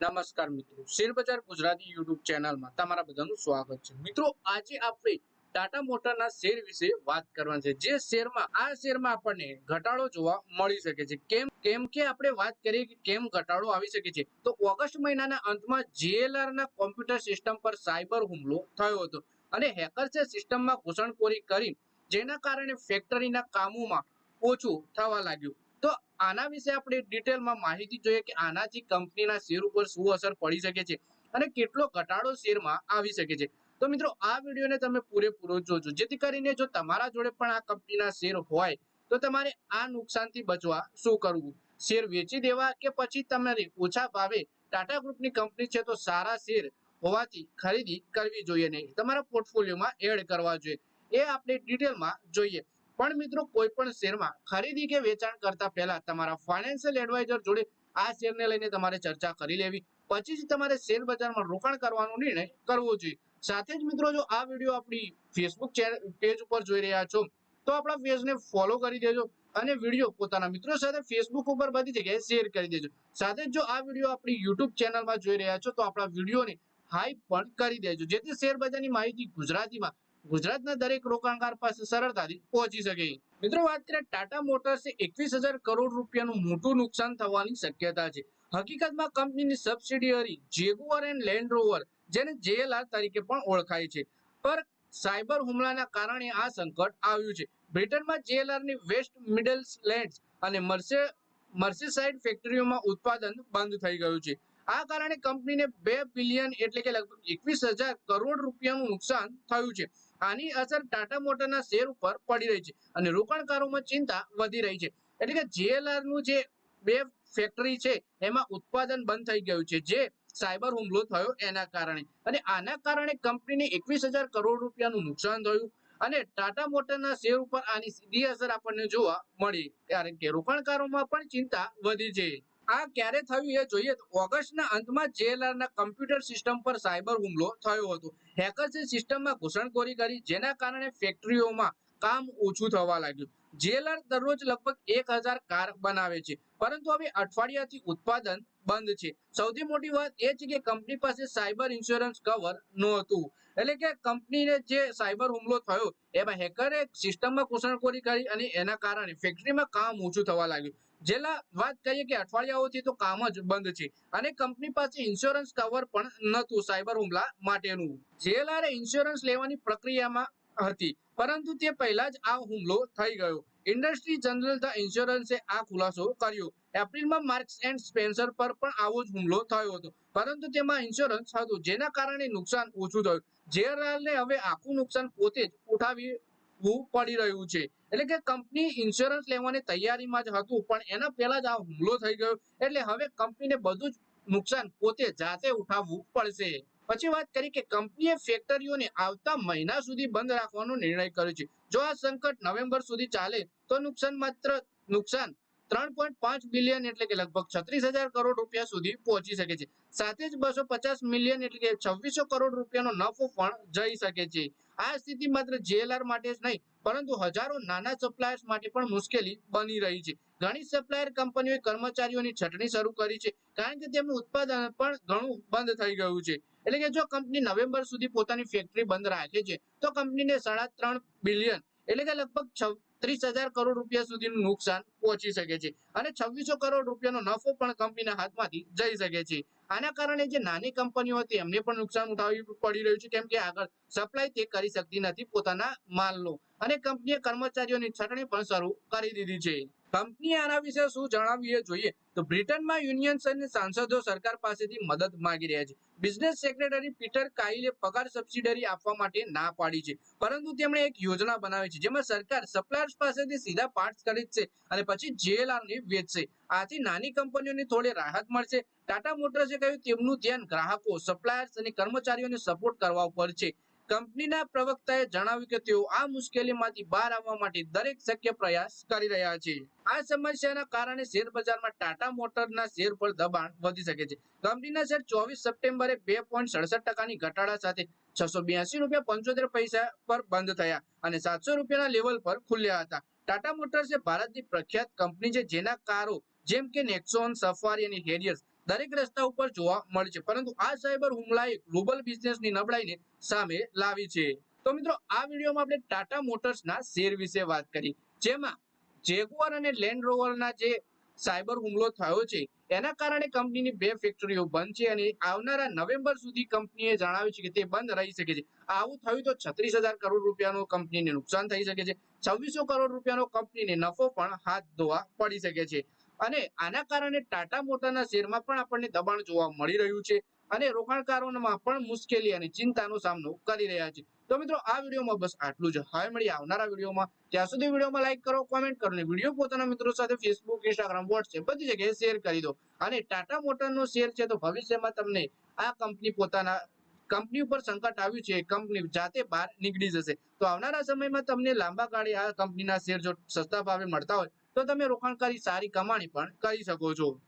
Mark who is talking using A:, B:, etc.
A: નમસ્કાર મિત્રો, શેરબજાર ગુજરાતી યુટ્યુબ ચેનલમાં તમારા બધાનું સ્વાગત છે। મિત્રો, આજે આપણે ટાટા મોટરના શેર વિશે વાત કરવાની છે। જે શેરમાં આપણને ઘટાડો જોવા મળી શકે છે। કેમ કે આપણે વાત કરીએ કે કેમ ઘટાડો આવી શકે છે, તો ઓગસ્ટ મહિનાના અંતમાં JLR ના કોમ્પ્યુટર સિસ્ટમ પર સાયબર હુમલો થયો હતો અને હેકર્સે સિસ્ટમમાં ઘૂસણખોરી કરી, જેના કારણે ફેક્ટરીના કામોમાં ઓછું થવા લાગ્યું। તો આના વિશે આપણે ડિટેલમાં માહિતી જોઈએ કે આનાથી કંપનીના શેર ઉપર શું અસર પડી શકે છે અને કેટલો ઘટાડો શેરમાં આવી શકે છે। તો મિત્રો, આ વિડીયોને તમે પૂરેપૂરો જોજો, જેથી કરીને જો તમારા જોડે પણ આ કંપનીના શેર હોય તો તમારે આ નુકસાનથી બચવા શું કરવું, શેર વેચી દેવા કે પછી તમારે ઓછા ભાવે ટાટા ગ્રુપની કંપની છે તો સારા શેર હોવાથી ખરીદી કરવી જોઈએ નહીં, તમારા પોર્ટફોલિયોમાં એડ કરવા જોઈએ, એ આપણે ડિટેલમાં જોઈએ। પણ મિત્રો, કોઈ પણ શેરમાં ખરીદી કે વેચાણ કરતા પહેલા તમારા ફાઇનાન્શિયલ એડવાઇઝર જોડે આ શેરને લઈને તમારે ચર્ચા કરી લેવી, પછી જ તમારે શેર બજારમાં રોકાણ કરવાનો નિર્ણય કરવો જોઈએ। સાથે જ મિત્રો, જો આ વિડીયો આપણી ફેસબુક પેજ ઉપર જોઈ રહ્યા છો તો આપણા પેજને ફોલો કરી દેજો અને વિડીયો પોતાના મિત્રો સાથે ફેસબુક ઉપર બધી જગ્યાએ શેર કરી દેજો। સાથે જ જો આ વિડીયો આપણી યુટ્યુબ ચેનલમાં જોઈ રહ્યા છો તો આપણા વિડીયોને હાઈપ પણ કરી દેજો, જેથી શેર બજારની માહિતી ગુજરાતના દરેક રોકાણકાર પાસે સરળતાથી પહોંચી શકે। મિત્રો, વાત કરીએ ટાટા મોટર્સે 21,000 કરોડ રૂપિયાનું મોટું નુકસાન થવાની શક્યતા છે। હકીકતમાં કંપનીની subsidiary Jaguar and land rover, જેને JLR તરીકે પણ ઓળખાય છે, પર સાયબર હુમલાના કારણે આ સંકટ આવ્યું છે। બ્રિટનમાં JLRની વેસ્ટ મિડલન્ડ્સ અને મર્સીસાઇડ ફેક્ટરીઓમાં ઉત્પાદન બંધ થઈ ગયું છે। આ કારણે કંપનીને 2 બિલિયન એટલે કે લગભગ 21,000 કરોડ રૂપિયાનું નુકસાન થયું છે। આની અસર ટાટા મોટરના શેર ઉપર પડી રહી છે અને રોકાણકારોમાં ચિંતા વધી રહી છે। એટલે કે JLR નું જે 2 ફેક્ટરી છે એમાં ઉત્પાદન બંધ થઈ ગયું છે, જે સાયબર હુમલો થયો એના કારણે, અને આના કારણે કંપનીને 21,000 કરોડ રૂપિયાનું નુકસાન થયું અને ટાટા મોટરના શેર ઉપર આની સીધી અસર આપણને જોવા મળી, કારણ કે રોકાણકારોમાં પણ ચિંતા વધી છે। આ ક્યારે થયું એ જોઈએ તો ઓગસ્ટના અંતમાં JLR ના કમ્પ્યુટર સિસ્ટમ પર સાયબર હુમલો થયો હતો। હેકર્સે સિસ્ટમમાં ઘૂસણખોરી કરી, જેના કારણે ફેક્ટરીઓમાં કામ ઓછું થવા લાગ્યું। JLR દરરોજ લગભગ 1,000 કાર બનાવે છે, પરંતુ હવે અઠવાડિયાથી ઉત્પાદન બંધ છે। સૌથી મોટી વાત એ છે કે કંપની પાસે સાયબર ઇન્સ્યોરન્સ કવર નહોતું, એટલે કે કંપનીને જે સાયબર હુમલો થયો એમાં હેકરે સિસ્ટમમાં ઘૂસણખોરી કરી અને એના કારણે ફેક્ટરીમાં કામ ઓછું થવા લાગ્યું। જેલા વાત કરીએ કે અઠવાડિયાઓથી તો કામ જ બંધ છે અને કંપની પાસે ઇન્સ્યોરન્સ કવર પણ નહોતું સાયબર હુમલા માટેનું। JLR ઇન્સ્યોરન્સ લેવાની પ્રક્રિયામાં હતી, પરંતુ તે પહેલા જ આ હુમલો થઈ ગયો। ઇન્ડસ્ટ્રી જનરલ ધ ઇન્સ્યોરન્સે આ ખુલાસો કર્યો। એપ્રિલમાં માર્ક્સ એન્ડ સ્પેન્સર પર પણ આવો જ હુમલો થયો હતો, પરંતુ તેમાં ઇન્સ્યોરન્સ હતું, જેના કારણે નુકસાન ઓછું થયું। JLRને હવે આખું નુકસાન પોતે જ ઉઠાવવું પડી રહ્યું છે, એટલે કે કંપની ઇન્સ્યોરન્સ લેવાની તૈયારીમાં જ હતું, પણ એના પહેલા જ આ હુમલો થઈ ગયો, એટલે હવે કંપનીને બધું જ નુકસાન પોતે જાતે ઉઠાવવું પડશે। પછી વાત કરી કે કંપનીએ ફેક્ટરીઓને આવતા મહિના સુધી બંધ રાખવાનો નિર્ણય કર્યો છે। જો આ સંકટ નવેમ્બર સુધી ચાલે તો નુકસાન 3.5 બિલિયન એટલે કે લગભગ 36,000 કરોડ રૂપિયા સુધી પહોંચી શકે છે। સાથે જ 250 મિલિયન એટલે કે 2600 કરોડ રૂપિયાનો નફો પણ જઈ શકે છે। આ સ્થિતિ માત્ર JLR માટે જ નહીં, પરંતુ હજારો નાના સપ્લાયર્સ માટે પણ મુશ્કેલી બની રહી છે। ઘણી સપ્લાયર કંપનીઓએ કર્મચારીઓની છટણી શરૂ કરી છે, કારણ કે તેમનું ઉત્પાદન પણ ઘણું બંધ થઈ ગયું છે। એટલે કે જો કંપની નવેમ્બર સુધી પોતાની ફેક્ટરી બંધ રાખે છે તો કંપનીને 3.5 બિલિયન એટલે કે લગભગ 36,000 કરોડ રૂપિયા સુધીનું નુકસાન પહોંચી શકે છે અને 2600 કરોડ રૂપિયાનો નફો પણ કંપનીના હાથમાંથી જઈ શકે છે। આના કારણે જે નાની કંપનીઓ હતી એમને પણ નુકસાન ઉઠાવવું પડી રહ્યું છે, કેમ કે આગળ સપ્લાય તે કરી શકતી નથી પોતાના માલનો, અને કંપનીએ કર્મચારીઓની છટણી પણ શરૂ કરી દીધી છે। કંપનીએ આના વિશે શું જણાવ્યું એ જોઈએ તો બ્રિટનમાં યુનિયન્સ અને સાંસદો સરકાર પાસેથી મદદ માંગી રહ્યા છે। બિઝનેસ સેક્રેટરી પીટર કાઇલે પગાર સબસિડી આપવા માટે ના પાડી છે, પરંતુ તેમણે એક યોજના બનાવી છે જેમાં સરકાર સપ્લાયર્સ પાસેથી સીધા પાર્ટ્સ ખરીદશે અને પછી JLRને વેચશે। આથી નાની કંપનીઓને થોડી રાહત મળશે। ટાટા મોટર્સે કહ્યું તેમનું ધ્યાન ગ્રાહકો, સપ્લાયર્સ અને કર્મચારીઓને સપોર્ટ કરવા ઉપર છે। કંપનીના પ્રવક્તાએ જણાવ્યું કે તેઓ આ મુશ્કેલીમાંથી બહાર આવવા માટે દરેક શક્ય પ્રયાસ કરી રહ્યા છે। આ સમસ્યાના કારણે શેર બજારમાં ટાટા મોટરના શેર પર દબાણ વધી શકે છે। કંપનીના શેર 24 સપ્ટેમ્બરે 2.67% ઘટાડા સાથે 682 રૂપિયા 75 પૈસા પર બંધ થયા અને 700 રૂપિયાના લેવલ પર ખુલ્યા હતા। ટાટા મોટર્સ એ ભારતની પ્રખ્યાત કંપની છે, જેના કારો જેમ કે નેક્સોન, સફારી અને હેરિયર્સ દરેક રસ્તા ઉપર જોવા મળે છે, પરંતુ આ સાયબર હુમલાએ ગ્લોબલ બિઝનેસની નબળાઈને સામે લાવી છે. તો મિત્રો આ વિડીયોમાં આપણે ટાટા મોટર્સના શેર વિશે વાત કરી, જેમાં જેગુઆર અને લેન્ડ રોવરના જે સાયબર હુમલો થયો છે એના કારણે કંપનીની 2 ફેક્ટરીઓ બંધ છે અને આવનારા નવેમ્બર સુધી કંપનીએ જણાવ્યું છે કે તે બંધ રહી શકે છે. આવું થયું તો 36,000 કરોડ રૂપિયાનું કંપનીને નુકસાન થઈ શકે છે. 2600 કરોડ રૂપિયાનો કંપનીને નફો પણ હાથ ધોવા પડી શકે છે. અને આના કારણે ટાટા મોટરના શેરમાં પણ આપણને દબાણ જોવા મળી રહ્યું છે અને રોકાણકારોમાં પણ મુશ્કેલી અને ચિંતાનો સામનો કરી રહ્યા છે. તો મિત્રો આ વિડીયોમાં બસ આટલું જ. હવે મળીએ આવનારા વિડીયોમાં. ત્યાં સુધી વિડીયોમાં લાઈક કરો, કોમેન્ટ કરો અને વિડીયો પોતાના મિત્રો સાથે ફેસબુક, ઇન્સ્ટાગ્રામ, વોટ્સએપ બધી જગ્યાએ શેર કરી દો. અને ટાટા મોટરનો શેર છે તો ભવિષ્યમાં તમને આ કંપની ઉપર સંકટ આવ્યું છે, કંપની જાતે બહાર નીકળી જશે. તો આવનારા સમયમાં તમને લાંબા ગાળે આ કંપનીના શેર જો સસ્તા ભાવે મળતા હોય તો તમે રોકાણ કરી સારી કમાણી પણ કરી શકો છો.